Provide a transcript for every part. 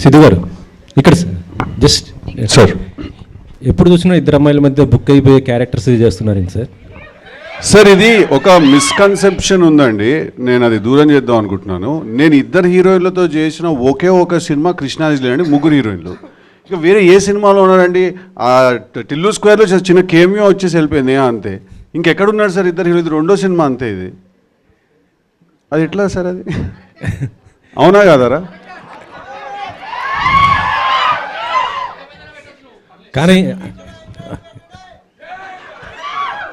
సిద్ధు గారు ఇక్కడ just sir ఎప్పుడు చూసినా ఇద్దరు అమ్మాయిల మధ్య బుక్ అయిపోయే క్యారెక్టర్స్ చేస్తున్నారండి సార్. సార్ ఇది ఒక మిస్కన్సెప్షన్ ఉందండి, నేను అది దూరం చేద్దాం అనుకుంటున్నాను. నేను ఇద్దరు హీరోయిన్లతో చేసిన ఒకే ఒక సినిమా కృష్ణాజిలే అండి, ముగ్గురు హీరోయిన్లు. ఇక వేరే ఏ సినిమాలో ఉన్నారండి? ఆ టిల్లు స్క్వేర్లో చిన్న కేమియో వచ్చేసి వెళ్ళిపోయింది అంతే. ఇంకెక్కడున్నాడు సార్ ఇద్దరు హీరో? ఇది రెండో సినిమా అంతే. ఇది అది ఎట్లా సార్ అది? అవునా కాదారా? కానీ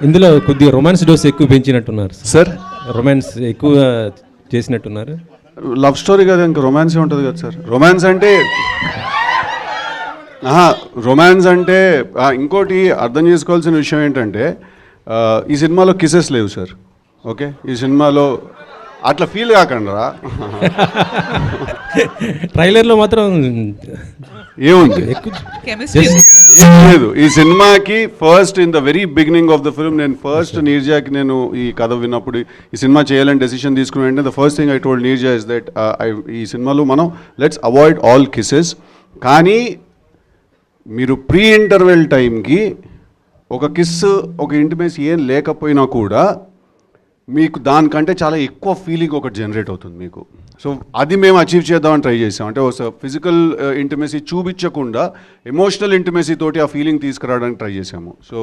ఇందులో కొద్దిగా రొమాన్స్ డోస్ ఎక్కువ పెంచినట్టున్నారు సార్. రొమాన్స్ ఎక్కువ చేసినట్టున్నారు. లవ్ స్టోరీ కదా, ఇంకా రొమాన్స్ ఉంటుంది కదా సార్. రొమాన్స్ అంటే ఇంకోటి అర్థం చేసుకోవాల్సిన విషయం ఏంటంటే ఈ సినిమాలో కిసెస్ లేవు సార్. ఓకే, ఈ సినిమాలో అట్లా ఫీల్ కాకండి రా. ట్రైలర్లో మాత్రం ఏముంది? ఎక్కువ ఏం లేదు ఈ సినిమాకి. First in the very beginning of the film నేను ఫస్ట్ నీర్జాకి నేను ఈ కథ విన్నప్పుడు ఈ సినిమా చేయాలని డెసిషన్ తీసుకుని వెంటనే the first thing I told Neerja is that ఈ సినిమాలో మనం లెట్స్ అవాయిడ్ ఆల్ కిసెస్. కానీ మీరు ప్రీ ఇంటర్వెల్ టైంకి ఒక కిస్ ఒక ఇంటిమేసీ ఏం లేకపోయినా కూడా మీకు దానికంటే చాలా ఎక్కువ ఫీలింగ్ ఒకటి జనరేట్ అవుతుంది మీకు. సో అది మేము అచీవ్ చేద్దామని ట్రై చేసాం. అంటే ఒక ఫిజికల్ ఇంటిమేసీ చూపించకుండా ఎమోషనల్ ఇంటిమేసీ తోటి ఆ ఫీలింగ్ తీసుకురావడానికి ట్రై చేసాము. సో